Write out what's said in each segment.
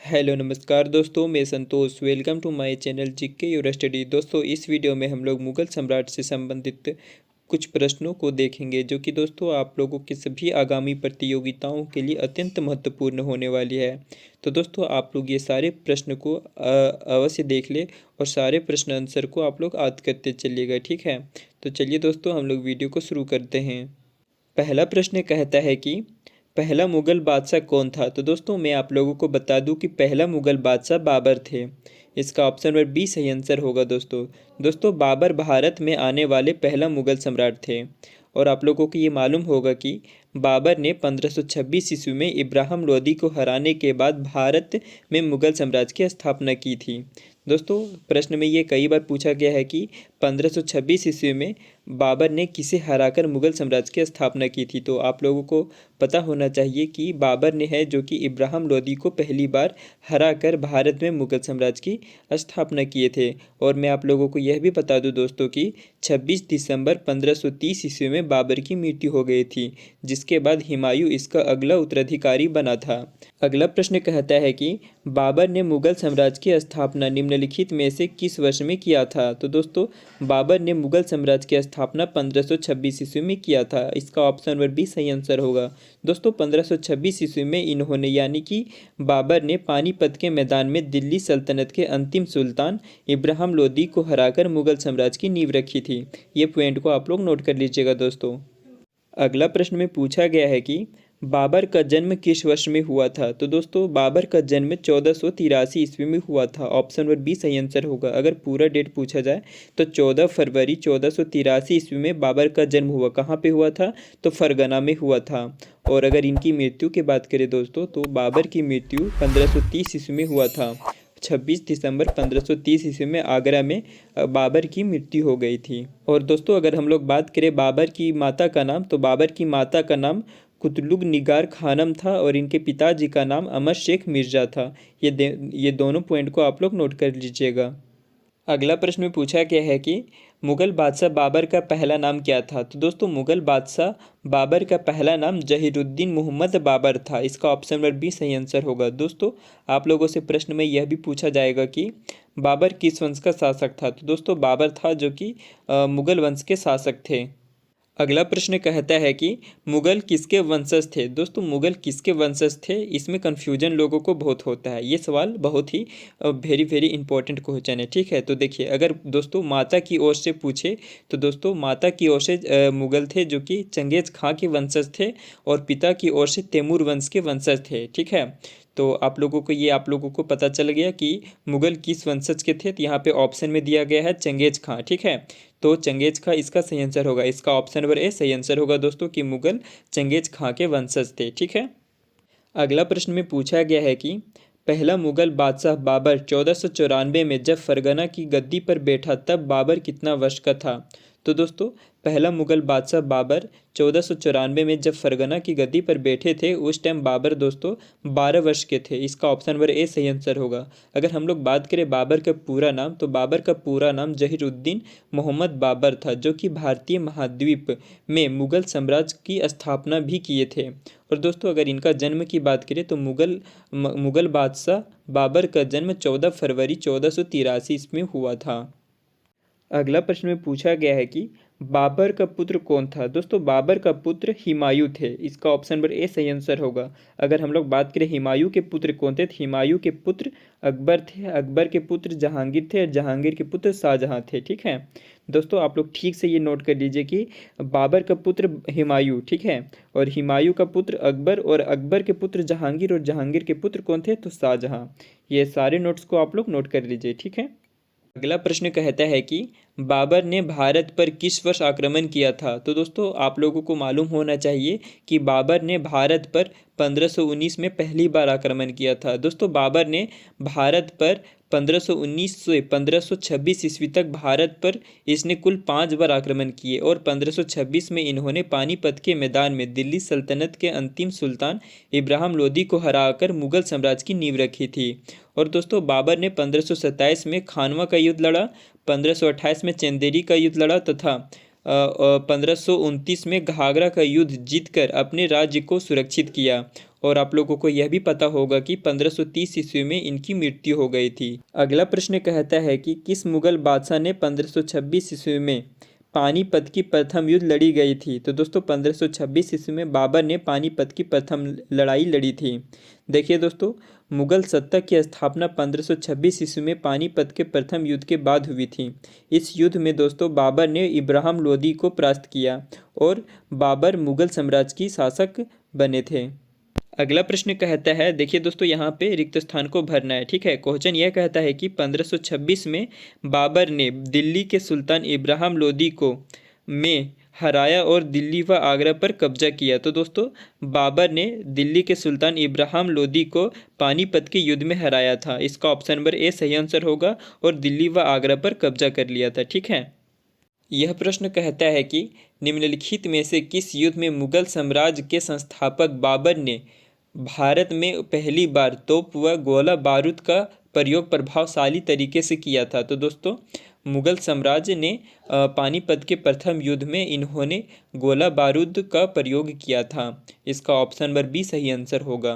Hello नमस्कार दोस्तों, मैं Santosh. Welcome to my channel GK your study. दोस्तों, इस वीडियो में हम लोग मुगल सम्राट से संबंधित कुछ प्रश्नों को देखेंगे जो कि दोस्तों आप लोगों के सभी आगामी प्रतियोगिताओं के लिए अत्यंत महत्वपूर्ण होने वाली है। तो दोस्तों आप लोग ये सारे प्रश्न को अवश्य देख ले और सारे प्रश्न आंसर को आप लोग याद करते चलिएगा, ठीक है। तो चलिए दोस्तों हम लोग वीडियो को शुरू करते हैं। पहला प्रश्न कहता है कि पहला मुगल बादशाह कौन था। तो दोस्तों मैं आप लोगों को बता दूं कि पहला मुगल बादशाह बाबर थे। इसका ऑप्शन नंबर बी सही आंसर होगा। दोस्तों बाबर भारत में आने वाले पहला मुगल सम्राट थे। और आप लोगों को ये मालूम होगा कि बाबर ने 1526 ईस्वी में इब्राहिम लोदी को हराने के बाद भारत में मुगल साम्राज्य की स्थापना की थी। दोस्तों प्रश्न में ये कई बार पूछा गया है कि 1526 ईस्वी में बाबर ने किसे हराकर मुगल साम्राज्य की स्थापना की थी। तो आप लोगों को पता होना चाहिए कि बाबर ने है जो कि इब्राहिम लोदी को पहली बार हराकर भारत में मुगल साम्राज्य की स्थापना किए थे। और मैं आप लोगों को यह भी बता दूं दोस्तों कि 26 दिसंबर 1530 ईस्वी में बाबर की मृत्यु हो गई थी, जिसके बाद हुमायूं इसका अगला उत्तराधिकारी बना था। अगला प्रश्न कहता है कि बाबर ने मुगल साम्राज्य की स्थापना निम्नलिखित में से किस वर्ष में किया था। तो दोस्तों बाबर ने मुगल साम्राज्य की स्थापना 1526 ईस्वी में किया था। इसका ऑप्शन नंबर बी सही आंसर होगा। दोस्तों 1526 ईस्वी में इन्होंने यानी कि बाबर ने पानीपत के मैदान में दिल्ली सल्तनत के अंतिम सुल्तान इब्राहिम लोदी को हराकर मुगल साम्राज्य की नींव रखी थी। ये पॉइंट को आप लोग नोट कर लीजिएगा दोस्तों। अगला प्रश्न में पूछा गया है कि बाबर का जन्म किस वर्ष में हुआ था। तो दोस्तों बाबर का जन्म 1483 ईस्वी में हुआ था। ऑप्शन नंबर बी सही आंसर होगा। अगर पूरा डेट पूछा जाए तो 14 फरवरी 1483 ईस्वी में बाबर का जन्म हुआ। कहाँ पे हुआ था? तो फरगना में हुआ था। और अगर इनकी मृत्यु की बात करें दोस्तों तो बाबर की मृत्यु 1530 ईस्वी में हुआ था। 26 दिसंबर 1530 ईस्वी में आगरा में बाबर की मृत्यु हो गई थी। और दोस्तों अगर हम लोग बात करें बाबर की माता का नाम, तो बाबर की माता का नाम कुतलुग निगार खानम था और इनके पिताजी का नाम अमर शेख मिर्जा था। ये दोनों पॉइंट को आप लोग नोट कर लीजिएगा। अगला प्रश्न में पूछा गया है कि मुगल बादशाह बाबर का पहला नाम क्या था। तो दोस्तों मुगल बादशाह बाबर का पहला नाम जहीरुद्दीन मोहम्मद बाबर था। इसका ऑप्शन नंबर बी सही आंसर होगा। दोस्तों आप लोगों से प्रश्न में यह भी पूछा जाएगा कि बाबर किस वंश का शासक था। तो दोस्तों बाबर था जो कि मुगल वंश के शासक थे। अगला प्रश्न कहता है कि मुगल किसके वंशज थे। दोस्तों मुगल किसके वंशज थे, इसमें कन्फ्यूजन लोगों को बहुत होता है। ये सवाल बहुत ही वेरी वेरी इंपॉर्टेंट क्वेश्चन है, ठीक है। तो देखिए अगर दोस्तों माता की ओर से पूछे तो दोस्तों माता की ओर से मुगल थे जो कि चंगेज खां के वंशज थे और पिता की ओर से तैमूर वंश के वंशज थे, ठीक है। तो आप लोगों को पता चल गया कि मुगल किस वंशज के थे। तो यहाँ पे ऑप्शन में दिया गया है चंगेज खां, ठीक है। तो चंगेज खां इसका सही आंसर होगा। इसका ऑप्शन नंबर ए सही आंसर होगा दोस्तों कि मुगल चंगेज खां के वंशज थे, ठीक है। अगला प्रश्न में पूछा गया है कि पहला मुगल बादशाह बाबर 1494 में जब फरगना की गद्दी पर बैठा तब बाबर कितना वर्ष का था। तो दोस्तों पहला मुगल बादशाह बाबर 1494 में जब फरगना की गद्दी पर बैठे थे उस टाइम बाबर दोस्तों 12 वर्ष के थे। इसका ऑप्शन नंबर ए सही आंसर होगा। अगर हम लोग बात करें बाबर का पूरा नाम, तो बाबर का पूरा नाम जहीरुद्दीन मोहम्मद बाबर था जो कि भारतीय महाद्वीप में मुगल साम्राज्य की स्थापना भी किए थे। और दोस्तों अगर इनका जन्म की बात करें तो मुगल बादशाह बाबर का जन्म 14 फरवरी 1483 ईस्वी में हुआ था। अगला प्रश्न में पूछा गया है कि बाबर का पुत्र कौन था। दोस्तों बाबर का पुत्र हुमायूं थे। इसका ऑप्शन नंबर ए सही आंसर होगा। अगर हम लोग बात करें हुमायूं के पुत्र कौन थे, तो हुमायूं के पुत्र अकबर थे, अकबर के पुत्र जहांगीर थे और जहांगीर के पुत्र शाहजहां थे, ठीक है। दोस्तों आप लोग ठीक से ये नोट कर लीजिए कि बाबर का पुत्र हुमायूं, ठीक है, और हुमायूं का पुत्र अकबर और अकबर के पुत्र जहांगीर और जहांगीर के पुत्र कौन थे, तो शाहजहां। ये सारे नोट्स को आप लोग नोट कर लीजिए, ठीक है। अगला प्रश्न कहता है कि बाबर ने भारत पर किस वर्ष आक्रमण किया था। तो दोस्तों आप लोगों को मालूम होना चाहिए कि बाबर ने भारत पर 1519 में पहली बार आक्रमण किया था। दोस्तों बाबर ने भारत पर 1519 से 1526 ईस्वी तक भारत पर इसने कुल 5 बार आक्रमण किए और 1526 में इन्होंने पानीपत के मैदान में दिल्ली सल्तनत के अंतिम सुल्तान इब्राहिम लोदी को हराकर मुगल साम्राज्य की नींव रखी थी। और दोस्तों बाबर ने 1527 में खानवा का युद्ध लड़ा, 1528 में चंदेरी का युद्ध लड़ा तथा 1529 में घाघरा का युद्ध जीतकर अपने राज्य को सुरक्षित किया। और आप लोगों को यह भी पता होगा कि 1530 ईस्वी में इनकी मृत्यु हो गई थी। अगला प्रश्न कहता है कि किस मुगल बादशाह ने 1526 ईस्वी में पानीपत की प्रथम युद्ध लड़ी गई थी? तो दोस्तों 1526 ईस्वी में बाबर ने पानीपत की प्रथम लड़ाई लड़ी थी। देखिए दोस्तों, मुगल सत्ता की स्थापना 1526 ईस्वी में पानीपत के प्रथम युद्ध के बाद हुई थी। इस युद्ध में दोस्तों बाबर ने इब्राहिम लोदी को परास्त किया और बाबर मुगल साम्राज्य की शासक बने थे। अगला प्रश्न कहता है, देखिए दोस्तों यहाँ पे रिक्त स्थान को भरना है। ठीक है, क्वेश्चन यह कहता है कि 1526 में बाबर ने दिल्ली के सुल्तान इब्राहिम लोदी को में हराया और दिल्ली व आगरा पर कब्जा किया। तो दोस्तों बाबर ने दिल्ली के सुल्तान इब्राहिम लोदी को पानीपत के युद्ध में हराया था। इसका ऑप्शन नंबर ए सही आंसर होगा और दिल्ली व आगरा पर कब्जा कर लिया था। ठीक है, यह प्रश्न कहता है कि निम्नलिखित में से किस युद्ध में मुगल साम्राज्य के संस्थापक बाबर ने भारत में पहली बार तोप व गोला बारूद का प्रयोग प्रभावशाली तरीके से किया था? तो दोस्तों मुगल साम्राज्य ने पानीपत के प्रथम युद्ध में इन्होंने गोला बारूद का प्रयोग किया था। इसका ऑप्शन नंबर बी सही आंसर होगा।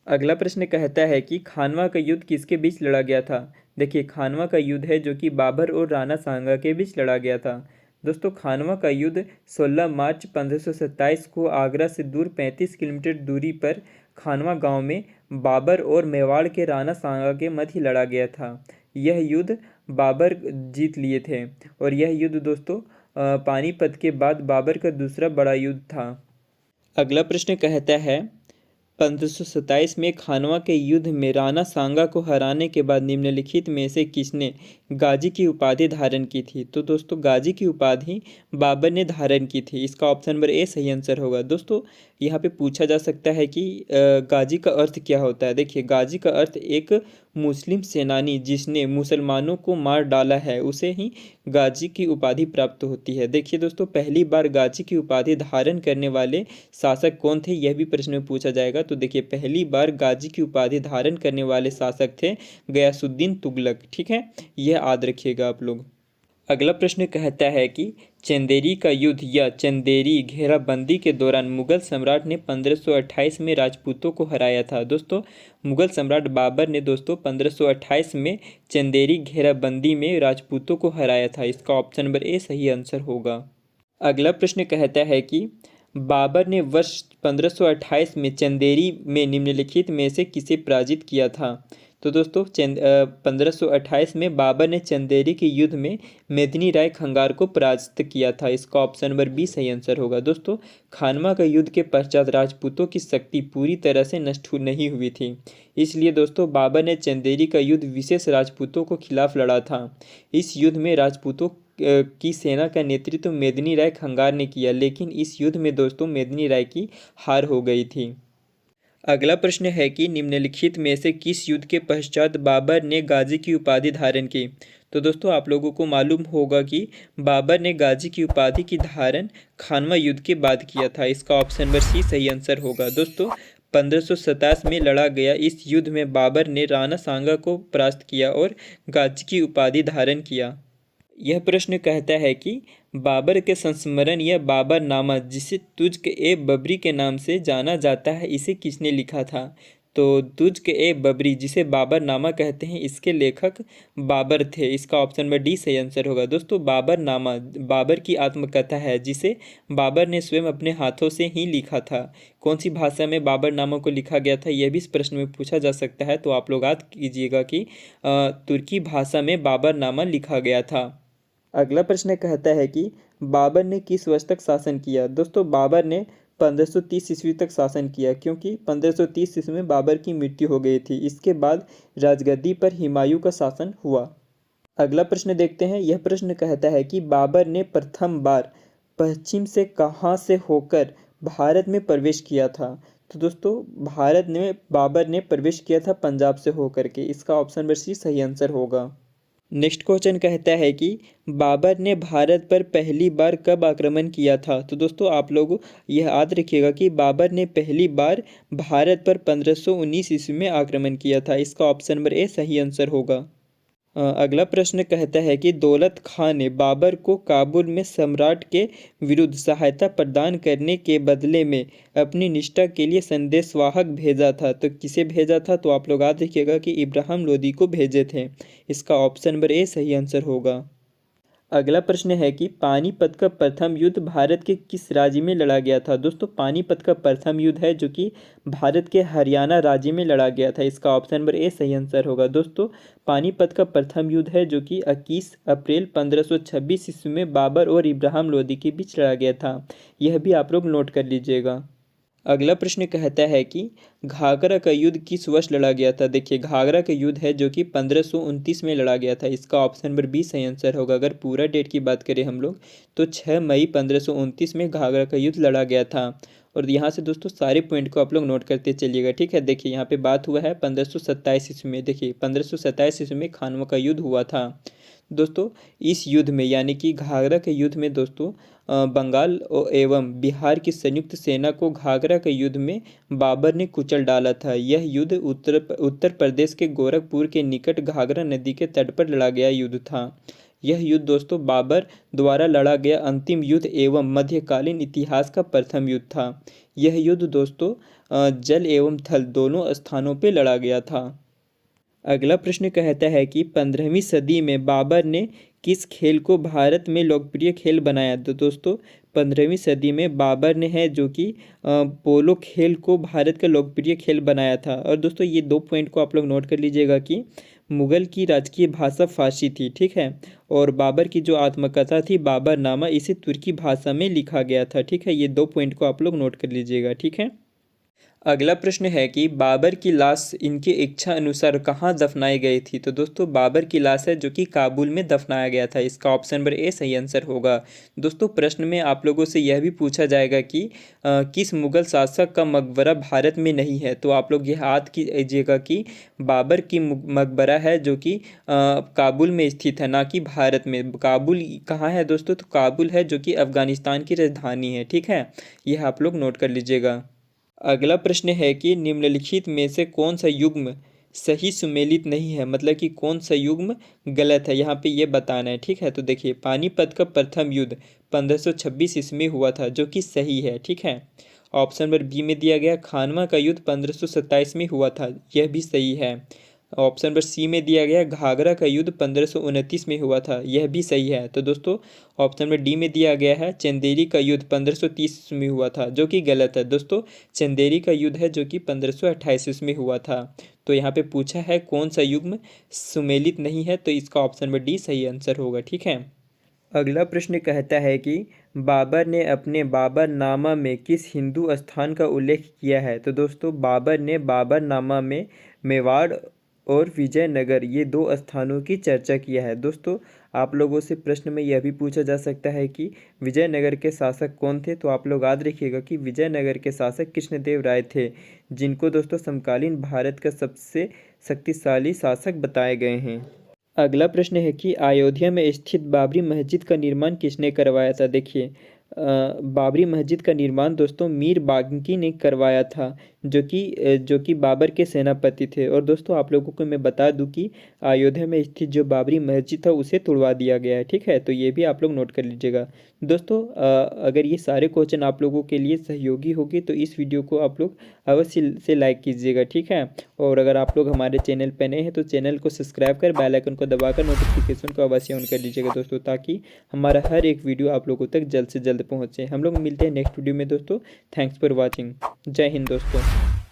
अगला प्रश्न कहता है कि खानवा का युद्ध किसके बीच लड़ा गया था? देखिए, खानवा का युद्ध है जो कि बाबर और राणा सांगा के बीच लड़ा गया था। दोस्तों खानवा का युद्ध 16 मार्च 1527 को आगरा से दूर 35 किलोमीटर दूरी पर खानवा गांव में बाबर और मेवाड़ के राणा सांगा के मध्य लड़ा गया था। यह युद्ध बाबर जीत लिए थे और यह युद्ध दोस्तों पानीपत के बाद बाबर का दूसरा बड़ा युद्ध था। अगला प्रश्न कहता है 1527 में खानवा के युद्ध में राणा सांगा को हराने के बाद निम्नलिखित में से किसने गाजी की उपाधि धारण की थी? तो दोस्तों गाजी की उपाधि बाबर ने धारण की थी। इसका ऑप्शन नंबर ए सही आंसर होगा। दोस्तों यहाँ पे पूछा जा सकता है कि गाजी का अर्थ क्या होता है। देखिए, गाजी का अर्थ एक मुस्लिम सेनानी जिसने मुसलमानों को मार डाला है उसे ही गाजी की उपाधि प्राप्त होती है। देखिए दोस्तों, पहली बार गाजी की उपाधि धारण करने वाले शासक कौन थे, यह भी प्रश्न में पूछा जाएगा। तो देखिए, पहली बार गाजी की उपाधि धारण करने वाले शासक थे गयासुद्दीन तुगलक। ठीक है, यह याद रखिएगा आप लोग। अगला प्रश्न कहता है कि चंदेरी का युद्ध या चंदेरी घेराबंदी के दौरान मुगल सम्राट ने 1528 में राजपूतों को हराया था। दोस्तों मुगल सम्राट बाबर ने दोस्तों 1528 में चंदेरी घेराबंदी में राजपूतों को हराया था। इसका ऑप्शन नंबर ए सही आंसर होगा। अगला प्रश्न कहता है कि बाबर ने वर्ष 1528 में चंदेरी में निम्नलिखित में से किसे पराजित किया था? तो दोस्तों 1528 में बाबर ने चंदेरी के युद्ध में मेदिनी राय खंगार को पराजित किया था। इसका ऑप्शन नंबर बी सही आंसर होगा। दोस्तों खानवा का युद्ध के पश्चात राजपूतों की शक्ति पूरी तरह से नष्ट नहीं हुई थी, इसलिए दोस्तों बाबर ने चंदेरी का युद्ध विशेष राजपूतों को खिलाफ लड़ा था। इस युद्ध में राजपूतों की सेना का नेतृत्व मेदिनी राय खंगार ने किया, लेकिन इस युद्ध में दोस्तों मेदिनी राय की हार हो गई थी। अगला प्रश्न है कि निम्नलिखित में से किस युद्ध के पश्चात बाबर ने गाजी की उपाधि धारण की? तो दोस्तों आप लोगों को मालूम होगा कि बाबर ने गाजी की उपाधि की धारण खानवा युद्ध के बाद किया था। इसका ऑप्शन नंबर सी सही आंसर होगा। दोस्तों 1527 में लड़ा गया इस युद्ध में बाबर ने राणा सांगा को परास्त किया और गाजी की उपाधि धारण किया। यह प्रश्न कहता है कि बाबर के संस्मरण या बाबरनामा जिसे तुज्क ए बबरी के नाम से जाना जाता है, इसे किसने लिखा था? तो तुज्क ए बबरी जिसे बाबरनामा कहते हैं, इसके लेखक बाबर थे। इसका ऑप्शन नंबर डी सही आंसर होगा। दोस्तों बाबरनामा बाबर की आत्मकथा है जिसे बाबर ने स्वयं अपने हाथों से ही लिखा था। कौन सी भाषा में बाबरनामा को लिखा गया था, यह भी इस प्रश्न में पूछा जा सकता है, तो आप लोग याद कीजिएगा कि तुर्की भाषा में बाबरनामा लिखा गया था। अगला प्रश्न कहता है कि बाबर ने किस वर्ष तक शासन किया? दोस्तों बाबर ने 1530 ईस्वी तक शासन किया, क्योंकि 1530 ईस्वी में बाबर की मृत्यु हो गई थी। इसके बाद राजगद्दी पर हुमायूं का शासन हुआ। अगला प्रश्न देखते हैं। यह प्रश्न कहता है कि बाबर ने प्रथम बार पश्चिम से कहाँ से होकर भारत में प्रवेश किया था? तो दोस्तों भारत में बाबर ने प्रवेश किया था पंजाब से होकर के। इसका ऑप्शन नंबर सी सही आंसर होगा। नेक्स्ट क्वेश्चन कहता है कि बाबर ने भारत पर पहली बार कब आक्रमण किया था? तो दोस्तों आप लोग यह याद रखिएगा कि बाबर ने पहली बार भारत पर 1519 ईस्वी में आक्रमण किया था। इसका ऑप्शन नंबर ए सही आंसर होगा। अगला प्रश्न कहता है कि दौलत खां ने बाबर को काबुल में सम्राट के विरुद्ध सहायता प्रदान करने के बदले में अपनी निष्ठा के लिए संदेशवाहक भेजा था। तो किसे भेजा था? तो आप लोग याद रखिएगा कि इब्राहिम लोदी को भेजे थे। इसका ऑप्शन नंबर ए सही आंसर होगा। अगला प्रश्न है कि पानीपत का प्रथम युद्ध भारत के किस राज्य में लड़ा गया था? दोस्तों पानीपत का प्रथम युद्ध है जो कि भारत के हरियाणा राज्य में लड़ा गया था। इसका ऑप्शन नंबर ए सही आंसर होगा। दोस्तों पानीपत का प्रथम युद्ध है जो कि 21 अप्रैल 1526 ईस्वी में बाबर और इब्राहिम लोदी के बीच लड़ा गया था। यह भी आप लोग नोट कर लीजिएगा। अगला प्रश्न कहता है कि घाघरा का युद्ध किस वर्ष लड़ा गया था? देखिए घाघरा का युद्ध है जो कि 1529 में लड़ा गया था। इसका ऑप्शन नंबर बी सही आंसर होगा। अगर पूरा डेट की बात करें हम लोग तो 6 मई 1529 में घाघरा का युद्ध लड़ा गया था। और यहाँ से दोस्तों सारे पॉइंट को आप लोग नोट करते चलिएगा, ठीक है। देखिए यहाँ पे बात हुआ है 1527 ईस्वी में। देखिए 1527 ईस्वी में खानवा का युद्ध हुआ था। दोस्तों इस युद्ध में यानी कि घाघरा के युद्ध में दोस्तों बंगाल एवं बिहार की संयुक्त सेना को घाघरा के युद्ध में बाबर ने कुचल डाला था। यह युद्ध उत्तर प्रदेश के गोरखपुर के निकट घाघरा नदी के तट पर लड़ा गया युद्ध था। यह युद्ध दोस्तों बाबर द्वारा लड़ा गया अंतिम युद्ध एवं मध्यकालीन इतिहास का प्रथम युद्ध था। यह युद्ध दोस्तों जल एवं थल दोनों स्थानों पर लड़ा गया था। अगला प्रश्न कहता है कि 15वीं सदी में बाबर ने किस खेल को भारत में लोकप्रिय खेल बनाया? तो दोस्तों 15वीं सदी में बाबर ने है जो कि पोलो खेल को भारत का लोकप्रिय खेल बनाया था। और दोस्तों ये 2 पॉइंट को आप लोग नोट कर लीजिएगा कि मुगल की राजकीय भाषा फारसी थी, ठीक है। और बाबर की जो आत्मकथा थी बाबरनामा, इसे तुर्की भाषा में लिखा गया था, ठीक है। ये 2 पॉइंट को आप लोग नोट कर लीजिएगा, ठीक है। अगला प्रश्न है कि बाबर की लाश इनकी इच्छा अनुसार कहाँ दफनाई गई थी? तो दोस्तों बाबर की लाश है जो कि काबुल में दफनाया गया था। इसका ऑप्शन नंबर ए सही आंसर होगा। दोस्तों प्रश्न में आप लोगों से यह भी पूछा जाएगा कि किस मुगल शासक का मकबरा भारत में नहीं है? तो आप लोग यह याद कीजिएगा कि बाबर की मकबरा है जो कि काबुल में स्थित है, ना कि भारत में। काबुल कहाँ है दोस्तों? तो काबुल है जो कि अफगानिस्तान की राजधानी है, ठीक है। यह आप लोग नोट कर लीजिएगा। अगला प्रश्न है कि निम्नलिखित में से कौन सा युग्म सही सुमेलित नहीं है? मतलब कि कौन सा युग्म गलत है, यहाँ पे ये बताना है, ठीक है। तो देखिए पानीपत का प्रथम युद्ध 1526 ईस्वी में हुआ था जो कि सही है, ठीक है। ऑप्शन नंबर बी में दिया गया खानवा का युद्ध 1527 में हुआ था, यह भी सही है। ऑप्शन नंबर सी में दिया गया घाघरा का युद्ध 1529 में हुआ था, यह भी सही है। तो दोस्तों ऑप्शन नंबर डी में दिया गया है चंदेरी का युद्ध 1530 में हुआ था, जो कि गलत है। दोस्तों चंदेरी का युद्ध है जो कि 1528 में हुआ था। तो यहाँ पे पूछा है कौन सा युग्म सुमेलित नहीं है, तो इसका ऑप्शन नंबर डी सही आंसर होगा, ठीक है। अगला प्रश्न कहता है कि बाबर ने अपने बाबरनामा में किस हिंदू स्थान का उल्लेख किया है? तो दोस्तों बाबर ने बाबरनामा में मेवाड़ और विजयनगर ये 2 स्थानों की चर्चा किया है। दोस्तों आप लोगों से प्रश्न में यह भी पूछा जा सकता है कि विजयनगर के शासक कौन थे? तो आप लोग याद रखिएगा कि विजयनगर के शासक कृष्णदेव राय थे, जिनको दोस्तों समकालीन भारत का सबसे शक्तिशाली शासक बताए गए हैं। अगला प्रश्न है कि अयोध्या में स्थित बाबरी मस्जिद का निर्माण किसने करवाया था? देखिए बाबरी मस्जिद का निर्माण दोस्तों मीर बांकी ने करवाया था, जो कि बाबर के सेनापति थे। और दोस्तों आप लोगों को मैं बता दूं कि अयोध्या में स्थित जो बाबरी मस्जिद था उसे तुड़वा दिया गया है, ठीक है। तो ये भी आप लोग नोट कर लीजिएगा। दोस्तों अगर ये सारे क्वेश्चन आप लोगों के लिए सहयोगी होगी तो इस वीडियो को आप लोग अवश्य से लाइक कीजिएगा, ठीक है। और अगर आप लोग हमारे चैनल पर नए हैं तो चैनल को सब्सक्राइब कर बेल आइकन को दबाकर नोटिफिकेशन को अवश्य ऑन कर लीजिएगा दोस्तों, ताकि हमारा हर एक वीडियो आप लोगों तक जल्द से जल्द पहुँचे। हम लोग मिलते हैं नेक्स्ट वीडियो में दोस्तों। Thanks for watching. जय हिंद दोस्तों।